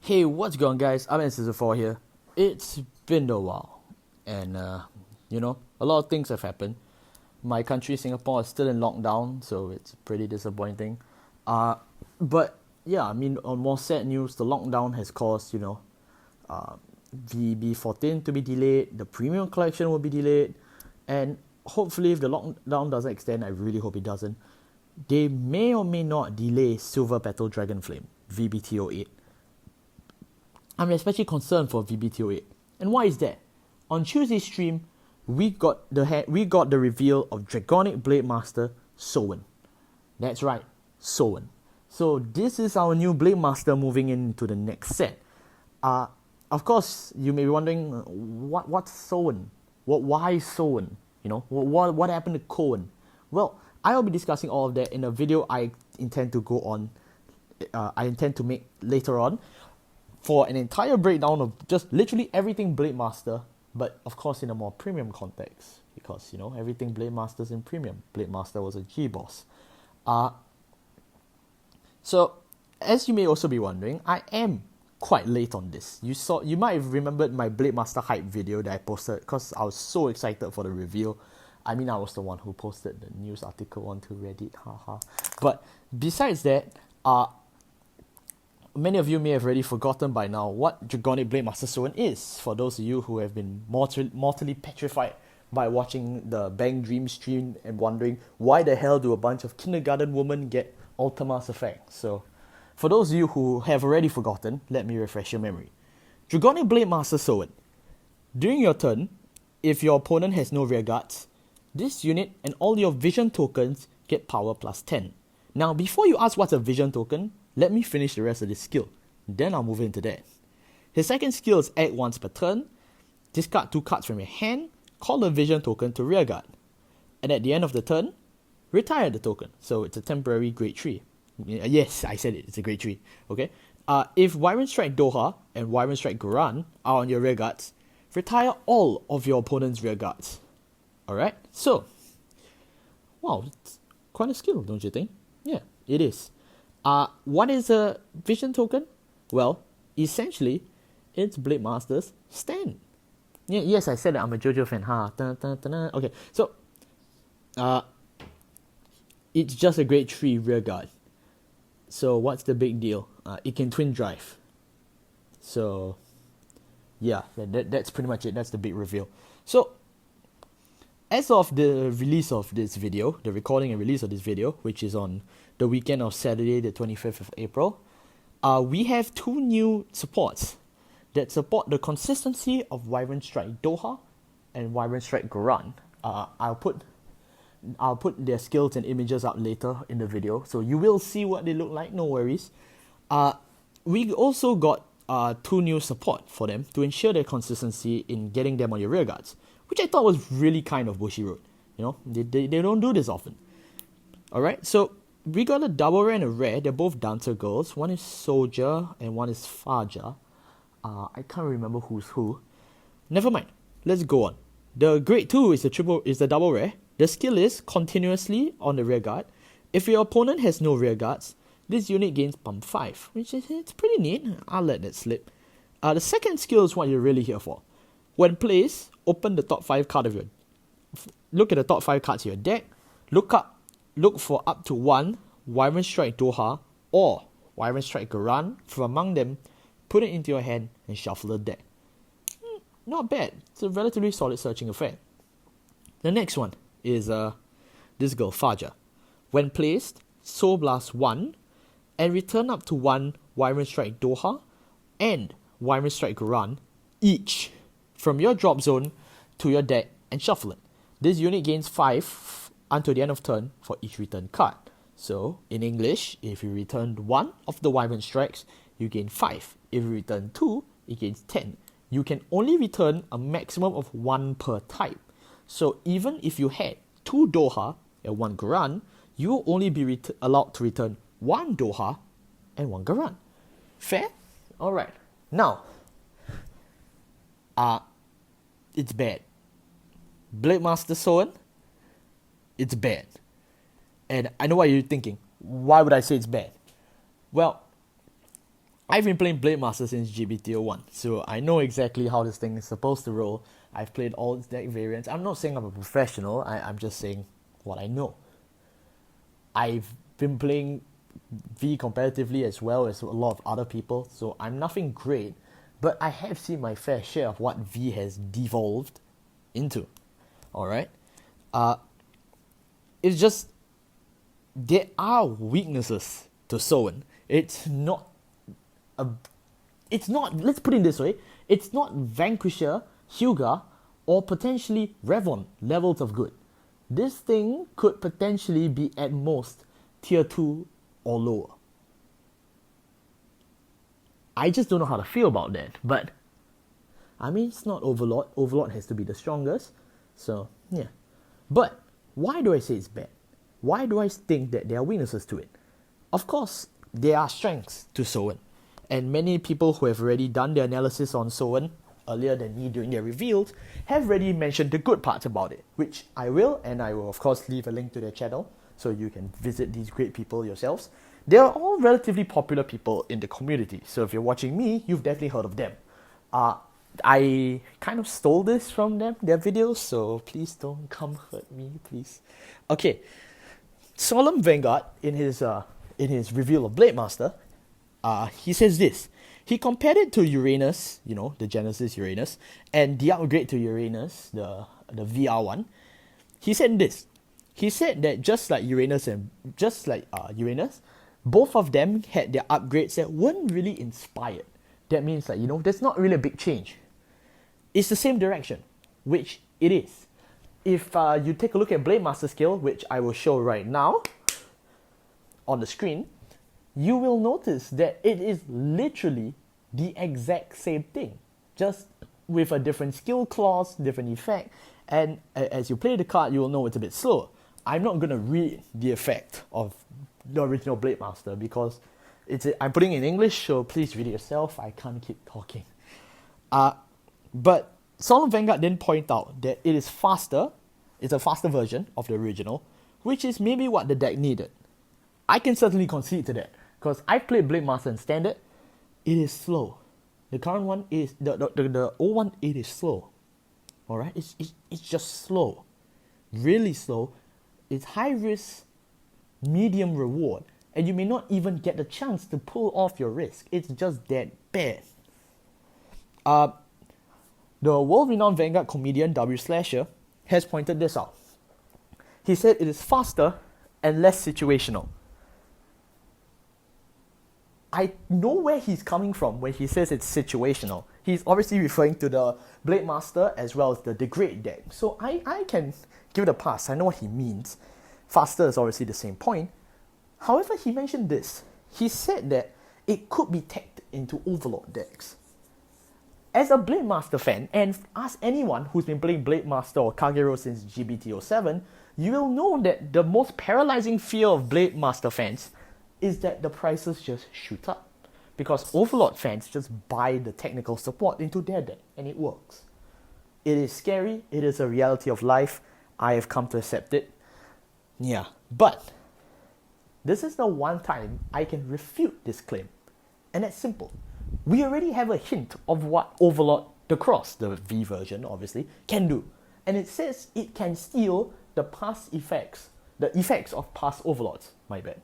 Hey, what's going on, guys? I'm N4 here. It's been a while, and a lot of things have happened. My country, Singapore, is still in lockdown, so it's pretty disappointing. Uh, but yeah, I mean, on more sad news, the lockdown has caused VB14 to be delayed. The premium collection will be delayed, and hopefully, if the lockdown doesn't extend, I really hope it doesn't. They may or may not delay Silver Petal Dragonflame VBTO8. I'm especially concerned for VBTO8. And why is that? On Tuesday's stream, we got the reveal of Dragonic Blademaster Souen. That's right, Souen. So this is our new Blademaster moving into the next set. Of course, you may be wondering, what's Souen? Why Souen? What happened to Cohen? Well, I will be discussing all of that in a video I intend to make later on, for an entire breakdown of just literally everything Blademaster, but of course in a more premium context, because everything Blademaster's in premium. Blademaster was a G-boss. So as you may also be wondering, I am quite late on this. You might have remembered my Blademaster hype video that I posted because I was so excited for the reveal. I mean, I was the one who posted the news article onto Reddit, haha. But besides that, many of you may have already forgotten by now what Dragonic Blademaster Souen is, for those of you who have been mortally petrified by watching the Bang Dream stream and wondering why the hell do a bunch of kindergarten women get Ultima's effect. So, for those of you who have already forgotten, let me refresh your memory. Dragonic Blademaster Souen. During your turn, if your opponent has no rear guards, this unit and all your vision tokens get power plus 10. Now, before you ask what's a vision token, let me finish the rest of this skill, then I'll move into that. His second skill is act once per turn, discard 2 cards from your hand, call a vision token to rearguard, and at the end of the turn, retire the token. So it's a temporary grade 3. Yes, I said it, it's a grade 3. Okay. If Wyvern Strike Doha and Wyvern Strike Goran are on your rearguards, retire all of your opponent's rearguards. Alright, so, wow, it's quite a skill, don't you think? Yeah, it is. What is a vision token? Well, essentially, it's Blademaster's stand. Yeah, yes, I said that I'm a JoJo fan. Okay, so it's just a grade 3 rearguard. So what's the big deal? It can twin drive. So yeah, that's pretty much it. That's the big reveal. So as of the release of this video, the recording and release of this video, which is on the weekend of Saturday, the 25th of April, we have 2 new supports that support the consistency of Wyvern Strike Doha and Wyvern Strike Goran. I'll put their skills and images up later in the video, so you will see what they look like, no worries. We also got 2 new support for them to ensure their consistency in getting them on your rearguards, which I thought was really kind of Bushiroad. They don't do this often. Alright, so we got a double rare and a rare. They're both dancer girls. One is Soldier and one is Faja. I can't remember who's who. Never mind. Let's go on. The grade 2 is the double rare. The skill is continuously on the rear guard. If your opponent has no rear guards, this unit gains pump 5, which is it's pretty neat. I'll let that slip. The second skill is what you're really here for. When placed, open the top 5 card of your. Look at the top 5 cards of your deck. Look for up to 1 Wyvern Strike Doha or Wyvern Strike Goran from among them. Put it into your hand and shuffle the deck. Not bad. It's a relatively solid searching affair. The next one is this girl, Faja. When placed, Soul Blast 1 and return up to 1 Wyvern Strike Doha and Wyvern Strike Goran each from your drop zone to your deck and shuffle it. This unit gains 5 until the end of turn for each return card. So, in English, if you returned 1 of the Wyvern Strikes, you gain 5. If you return 2, it gains 10. You can only return a maximum of 1 per type. So even if you had 2 Doha and 1 Goran, you will only be allowed to return 1 Doha and 1 Goran. Fair? Alright. Now, it's bad. Blademaster Souen, it's bad. And I know what you're thinking. Why would I say it's bad? Well, I've been playing Blademaster since GBTO1, so I know exactly how this thing is supposed to roll. I've played all its deck variants. I'm not saying I'm a professional, I'm just saying what I know. I've been playing V competitively as well as a lot of other people, so I'm nothing great, but I have seen my fair share of what V has devolved into. Alright? It's just, there are weaknesses to Souen. It's not, let's put it this way, it's not Vanquisher, Hyuga, or potentially Revon levels of good. This thing could potentially be at most tier 2 or lower. I just don't know how to feel about that, but I mean, it's not Overlord. Overlord has to be the strongest, so yeah. But why do I say it's bad? Why do I think that there are weaknesses to it? Of course, there are strengths to Souen, and many people who have already done their analysis on Souen earlier than me during their reveals have already mentioned the good parts about it, which I will, and I will of course leave a link to their channel so you can visit these great people yourselves. They are all relatively popular people in the community, so if you're watching me, you've definitely heard of them. I kind of stole this from them, their videos, so please don't come hurt me, please. Okay, Solemn Vanguard, in his reveal of Blademaster, he says this. He compared it to Uranus, you know, the Genesis Uranus, and the upgrade to Uranus, the VR one. He said this. He said that just like Uranus, both of them had their upgrades that weren't really inspired. That means that, you know, there's not really a big change. It's the same direction, which it is. If you take a look at Blademaster skill, which I will show right now on the screen, you will notice that it is literally the exact same thing, just with a different skill clause, different effect, and as you play the card, you will know it's a bit slower. I'm not going to read the effect of the original Blademaster because I'm putting it in English, so please read it yourself. I can't keep talking. But Solemn Vanguard then point out that it is faster, it's a faster version of the original, which is maybe what the deck needed. I can certainly concede to that, because I played Blademaster in Standard. It is slow. The current one is, the old one, it is slow. Alright? It's just slow. Really slow. It's high risk, medium reward, and you may not even get the chance to pull off your risk. It's just that bad. The world-renowned Vanguard comedian W. Slasher has pointed this out. He said it is faster and less situational. I know where he's coming from when he says it's situational. He's obviously referring to the Blademaster as well as the Degrade deck. So I can give it a pass. I know what he means. Faster is obviously the same point. However, he mentioned this. He said that it could be tacked into Overlord decks. As a Blademaster fan, and ask anyone who's been playing Blademaster or Kagero since GBTO7, you will know that the most paralyzing fear of Blademaster fans is that the prices just shoot up. Because Overlord fans just buy the technical support into their deck, and it works. It is scary, it is a reality of life, I have come to accept it. Yeah, but this is the one time I can refute this claim. And that's simple. We already have a hint of what Overlord, the Cross, the V version obviously, can do. And it says it can steal the past effects, the effects of past Overlords, my bad.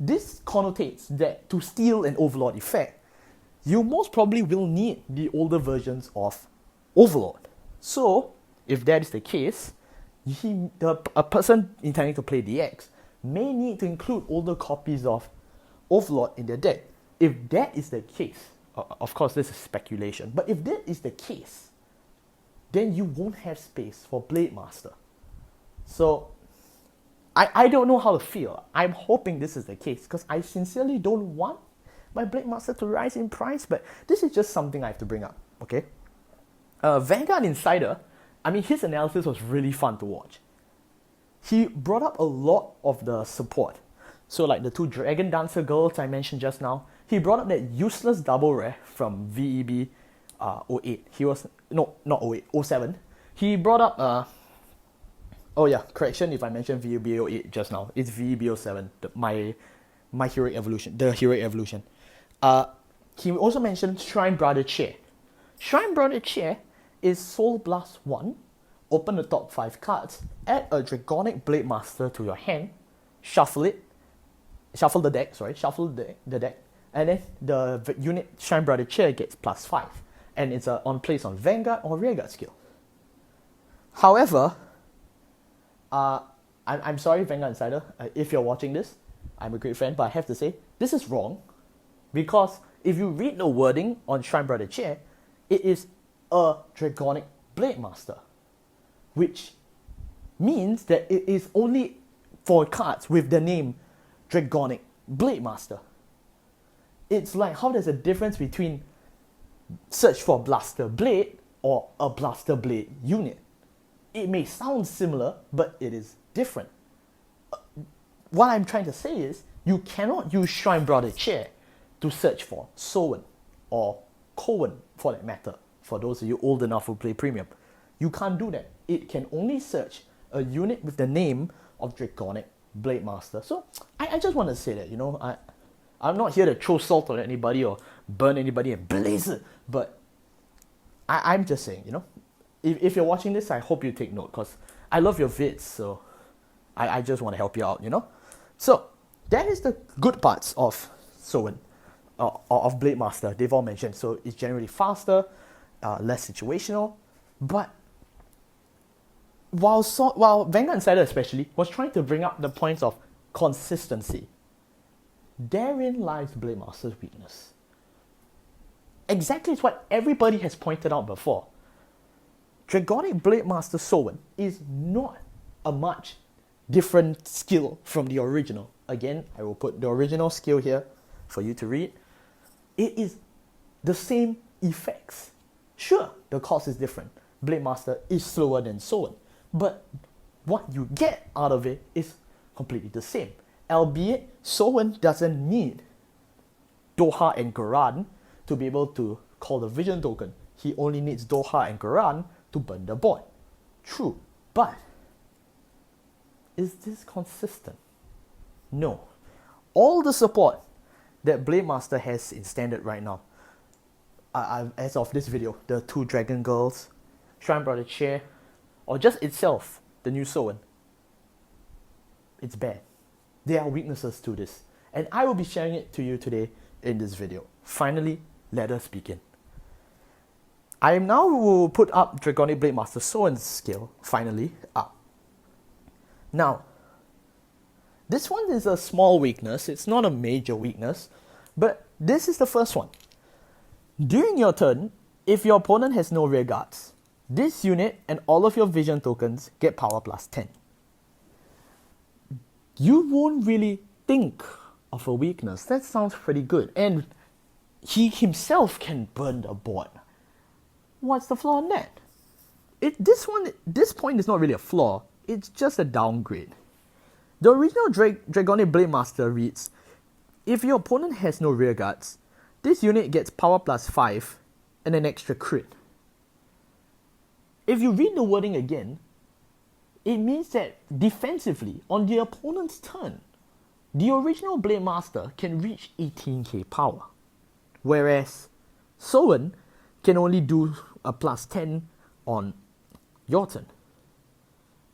This connotates that to steal an Overlord effect, you most probably will need the older versions of Overlord. So, if that is the case, a person intending to play DX may need to include older copies of Overlord in their deck. If that is the case, of course this is speculation, but if that is the case, then you won't have space for Blademaster. So, I don't know how to feel. I'm hoping this is the case, because I sincerely don't want my Blademaster to rise in price, but this is just something I have to bring up, okay? Vanguard Insider, I mean, his analysis was really fun to watch. He brought up a lot of the support. So like the two Dragon Dancer girls I mentioned just now, he brought up that useless double rare from VEB 08. He was, no, not 08, 07. He brought up, oh yeah, correction if I mentioned VEB 08 just now. It's VEB 07, my Heroic Evolution, the Heroic Evolution. Uh, he also mentioned Shrine Brother Chair. Shrine Brother Chair is Soul Blast 1, open the top 5 cards, add a Dragonic Blademaster to your hand, shuffle the deck, and then the unit Shrine Brother Chair gets +5, and it's on place on Vanguard or Rearguard skill. However, I'm sorry, Vanguard Insider, if you're watching this, I'm a great fan, but I have to say, this is wrong, because if you read the wording on Shrine Brother Chair, it is a Dragonic Blademaster, which means that it is only for cards with the name Dragonic Blademaster. It's like how there's a difference between search for Blaster Blade or a Blaster Blade unit. It may sound similar, but it is different. What I'm trying to say is, you cannot use Shrine Brother Chair to search for Souen or Cohen, for that matter, for those of you old enough who play Premium. You can't do that. It can only search a unit with the name of Dragonic Blademaster. So, I just want to say that, I'm not here to throw salt on anybody or burn anybody and blaze it, but I'm just saying, if you're watching this, I hope you take note, because I love your vids, so I just want to help you out, So, that is the good parts of Souen, of Blademaster, they've all mentioned. So, it's generally faster, less situational, but while Vanguard Insider especially was trying to bring up the points of consistency, therein lies Blademaster's weakness. Exactly what everybody has pointed out before. Dragonic Blademaster Souen is not a much different skill from the original. Again, I will put the original skill here for you to read. It is the same effects. Sure, the cost is different. Blademaster is slower than Souen, but what you get out of it is completely the same. Albeit, Souen doesn't need Doha and Garan to be able to call the vision token. He only needs Doha and Garan to burn the board. True, but is this consistent? No. All the support that Blademaster has in standard right now, as of this video, the 2 Dragon Girls, Shrine Brother Chair, or just itself, the new Souen, it's bad. There are weaknesses to this, and I will be sharing it to you today in this video. Finally, let us begin. I am now will put up Dragonic Blademaster Soun's skill, finally, up. Now, this one is a small weakness, it's not a major weakness, but this is the first one. During your turn, if your opponent has no rear guards, this unit and all of your vision tokens get power +10. You won't really think of a weakness. That sounds pretty good. And he himself can burn the board. What's the flaw in that? This point is not really a flaw. It's just a downgrade. The original Dragonic Blademaster reads, if your opponent has no rear guards, this unit gets power +5 and an extra crit. If you read the wording again, it means that defensively, on the opponent's turn, the original Blademaster can reach 18k power, whereas Souen can only do a +10 on your turn.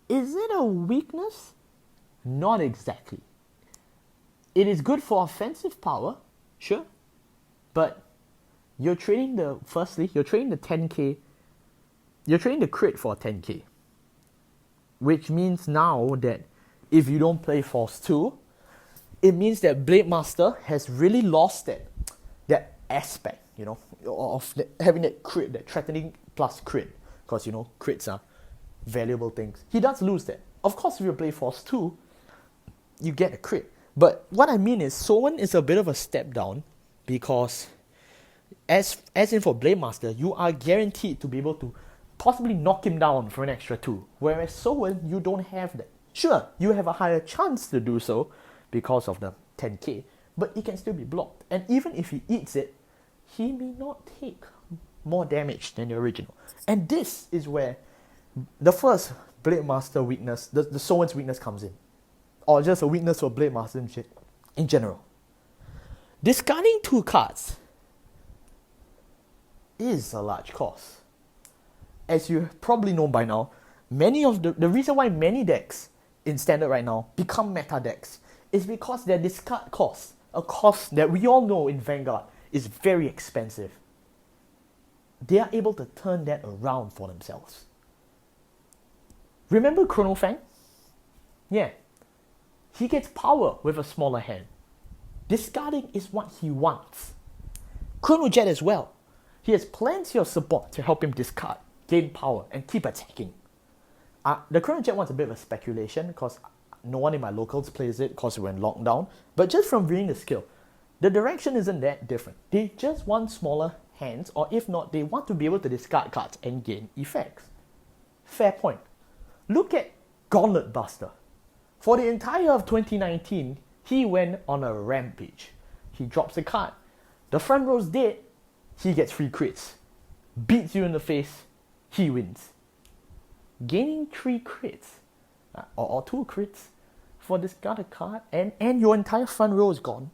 Is it a weakness? Not exactly. It is good for offensive power, sure, but you're trading the 10k, you're trading the crit for 10k. Which means now that if you don't play Force 2, it means that Blademaster has really lost that aspect, of having that crit, that threatening plus crit. Because, crits are valuable things. He does lose that. Of course, if you play Force 2, you get a crit. But what I mean is, Souen is a bit of a step down because, as in for Blademaster, you are guaranteed to be able to possibly knock him down for an extra 2. Whereas Souen, you don't have that. Sure, you have a higher chance to do so because of the 10k, but it can still be blocked. And even if he eats it, he may not take more damage than the original. And this is where the first Blademaster weakness, the Soun's weakness comes in. Or just a weakness for Blademaster in general. Discarding 2 cards is a large cost. As you probably know by now, many of the reason why many decks in Standard right now become meta decks is because their discard cost, a cost that we all know in Vanguard is very expensive. They are able to turn that around for themselves. Remember Chrono Fang? Yeah. He gets power with a smaller hand. Discarding is what he wants. Chrono Jet as well. He has plenty of support to help him discard, gain power, and keep attacking. The Chrono Jet one's a bit of a speculation because no one in my locals plays it because we're in lockdown. But just from reading the skill, the direction isn't that different. They just want smaller hands, or if not, they want to be able to discard cards and gain effects. Fair point. Look at Gauntlet Buster. For the entire of 2019, he went on a rampage. He drops a card. The front row's dead, he gets 3 crits. Beats you in the face, he wins. Gaining 3 crits, or 2 crits, for discarded card, and your entire front row is gone.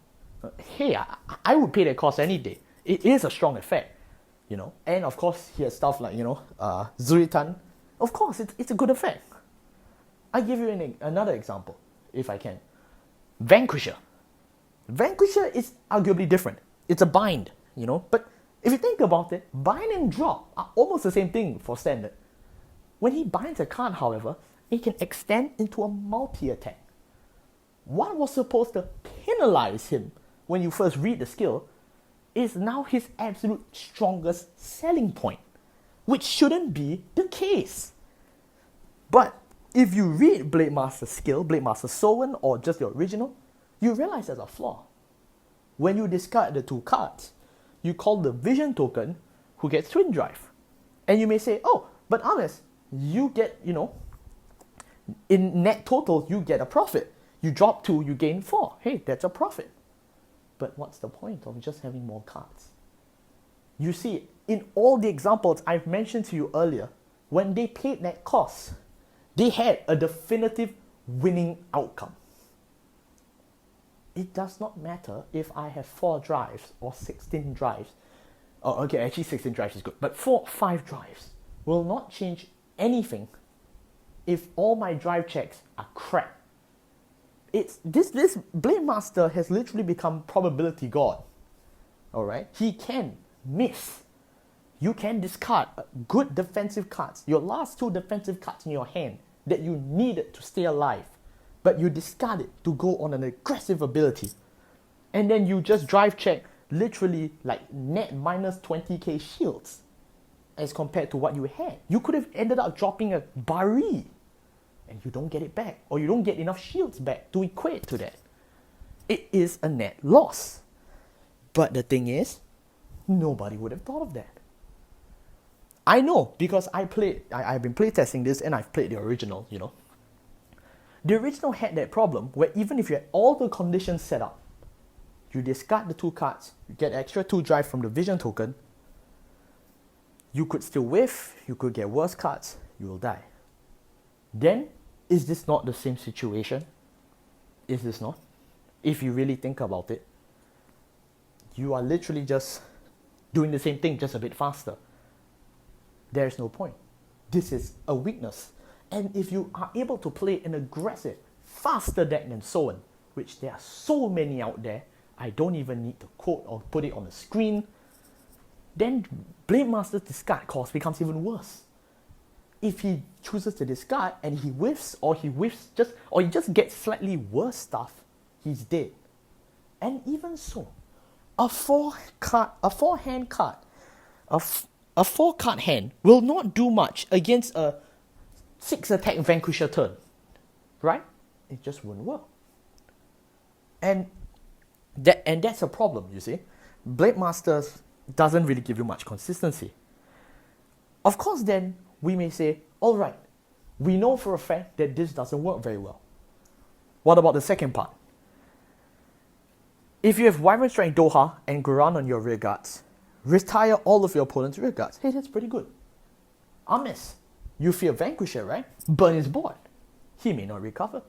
Hey, I would pay that cost any day. It is a strong effect, you know. And of course, he has stuff like, Zuritan. Of course, it's a good effect. I give you another example, if I can. Vanquisher. Vanquisher is arguably different. It's a bind, you know. But if you think about it, bind and drop are almost the same thing for Standard. When he binds a card, however, it can extend into a multi-attack. What was supposed to penalize him when you first read the skill is now his absolute strongest selling point, which shouldn't be the case. But if you read Blademaster's skill, Blademaster Souen, or just the original, you realize there's a flaw. When you discard the 2 cards, you call the Vision token who gets Twin Drive. And you may say, oh, but honest, you get, in net total, you get a profit. You drop 2, you gain 4. Hey, that's a profit. But what's the point of just having more cards? You see, in all the examples I've mentioned to you earlier, when they paid that cost, they had a definitive winning outcome. It does not matter if I have 4 drives or 16 drives. Oh, okay, actually 16 drives is good. But 5 drives will not change anything if all my drive checks are crap. This Blademaster has literally become probability god. Alright? He can miss. You can discard good defensive cards, your last 2 defensive cards in your hand that you needed to stay alive, but you discard it to go on an aggressive ability. And then you just drive check literally like net minus 20k shields as compared to what you had. You could have ended up dropping a Bari and you don't get it back, or you don't get enough shields back to equate to that. It is a net loss. But the thing is, nobody would have thought of that. I know, because I've been playtesting this and I've played the original, The original had that problem where even if you had all the conditions set up, you discard the 2 cards, you get extra 2 drive from the Vision token, you could still whiff, you could get worse cards, you will die. Then, is this not the same situation? Is this not? If you really think about it, you are literally just doing the same thing, just a bit faster. There's no point. This is a weakness. And if you are able to play an aggressive, faster deck than Souen, which there are so many out there, I don't even need to quote or put it on the screen, then Blademaster's discard cost becomes even worse. If he chooses to discard and he whiffs, or he just gets slightly worse stuff, he's dead. And even so, a 4-hand card, a 4-card hand will not do much against a 6-attack Vanquisher turn, right? It just wouldn't work. And that's a problem, you see. Blademaster doesn't really give you much consistency. Of course, then we may say, all right, we know for a fact that this doesn't work very well. What about the second part? If you have Wyvern Strike Doha and Guran on your rear guards, retire all of your opponent's rear guards. Hey, that's pretty good. Amis, you fear Vanquisher, right? Burn his board. He may not recover.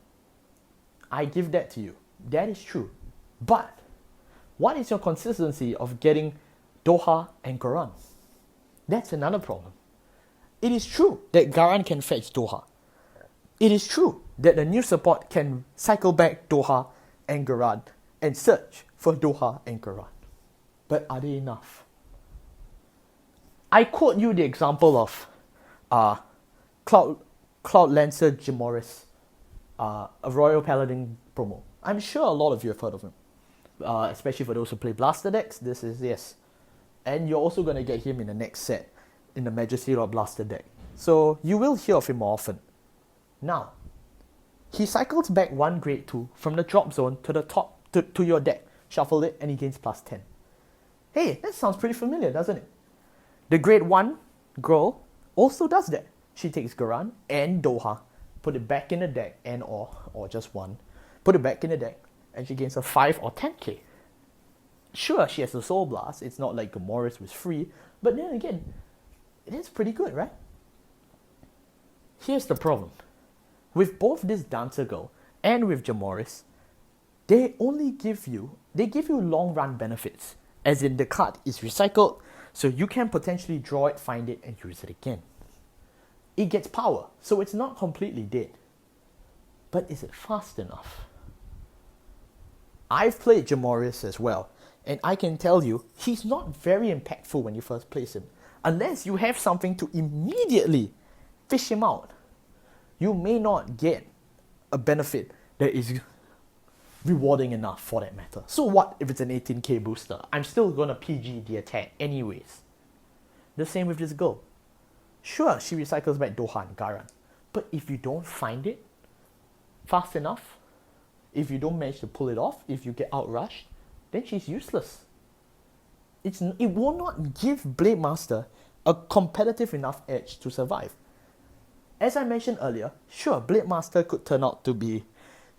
I give that to you. That is true. But What is your consistency of getting Doha and Garan? That's another problem. It is true that Garan can fetch Doha. It is true that the new support can cycle back Doha and Garan and search for Doha and Garan. But are they enough? I quote you the example of Cloud Lancer Jamoris, a Royal Paladin promo. I'm sure a lot of you have heard of him. Especially for those who play Blaster decks, this is yes. And you're also going to get him in the next set, in the Majesty Lord Blaster deck. So you will hear of him more often. Now, he cycles back one grade 2 from the drop zone to the top to your deck. Shuffle it and he gains plus 10. Hey, that sounds pretty familiar, doesn't it? The grade 1 girl also does that. She takes Garan and Doha, put it back in the deck and or just one, put it back in the deck, and she gains a 5 or 10k. Sure, she has a Soul Blast. It's not like Gamoris was free, but then again, it is pretty good, right? Here's the problem. With both this Dancer Girl and with Jamoris, they give you long run benefits, as in the card is recycled, so you can potentially draw it, find it, and use it again. It gets power, so it's not completely dead. But is it fast enough? I've played Jamoris as well, and I can tell you, he's not very impactful when you first place him. Unless you have something to immediately fish him out, you may not get a benefit that is rewarding enough for that matter. So what if it's an 18k booster? I'm still gonna PG the attack anyways. The same with this girl. Sure, she recycles back Doha and Garan, but if you don't find it fast enough, if you don't manage to pull it off, if you get outrushed, then she's useless. It will not give Blademaster a competitive enough edge to survive. As I mentioned earlier, sure, Blademaster could turn out to be,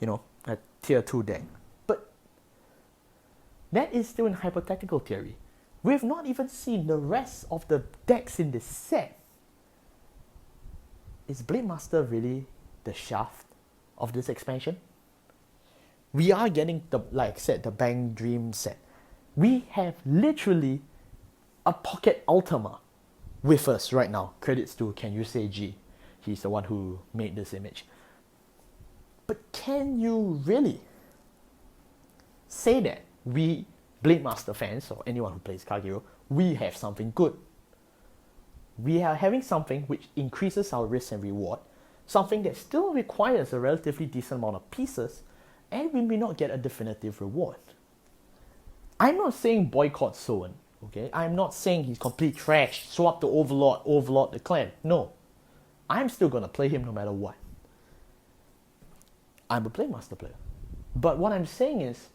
a tier 2 deck, but that is still in hypothetical theory. We have not even seen the rest of the decks in this set. Is Blademaster really the shaft of this expansion? We are getting the Bang Dream set. We have literally a pocket Ultima with us right now. Credits to Can You Say G. He's the one who made this image. But can you really say that we Blademaster fans, or anyone who plays card hero, we have something good? We are having something which increases our risk and reward, something that still requires a relatively decent amount of pieces, and we may not get a definitive reward. I'm not saying boycott Souen, okay? I'm not saying he's complete trash, swap to Overlord the clan. No. I'm still gonna play him no matter what. I'm a Blademaster player. But what I'm saying is,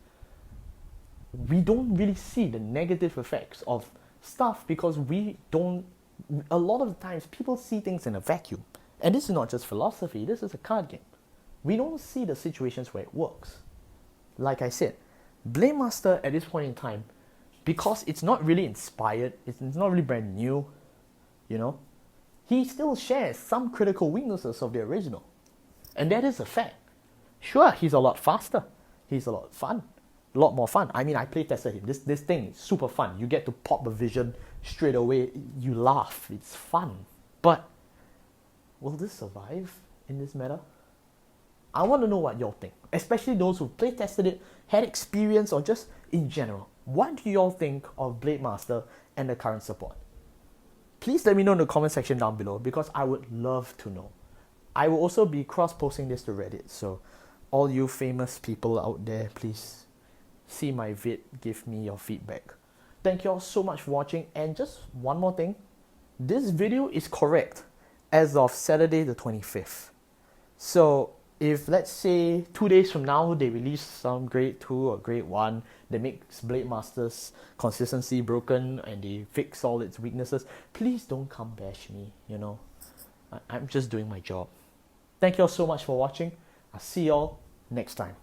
we don't really see the negative effects of stuff because a lot of the times people see things in a vacuum. And this is not just philosophy, this is a card game. We don't see the situations where it works. Like I said, Blademaster at this point in time, because it's not really inspired, it's not really brand new, he still shares some critical weaknesses of the original. And that is a fact. Sure, he's a lot faster. He's a lot more fun. I mean, I play tested him. This thing is super fun. You get to pop a vision straight away. You laugh. It's fun. But will this survive in this meta? I want to know what y'all think. Especially those who play tested it, had experience, or just in general. What do y'all think of Blademaster and the current support? Please let me know in the comment section down below because I would love to know. I will also be cross-posting this to Reddit, so all you famous people out there, please see my vid, give me your feedback. Thank you all so much for watching, and just one more thing. This video is correct as of Saturday the 25th. So if, let's say, 2 days from now, they release some grade 2 or grade 1 that makes Blademaster's consistency broken and they fix all its weaknesses, please don't come bash me, I'm just doing my job. Thank you all so much for watching. I'll see you all next time.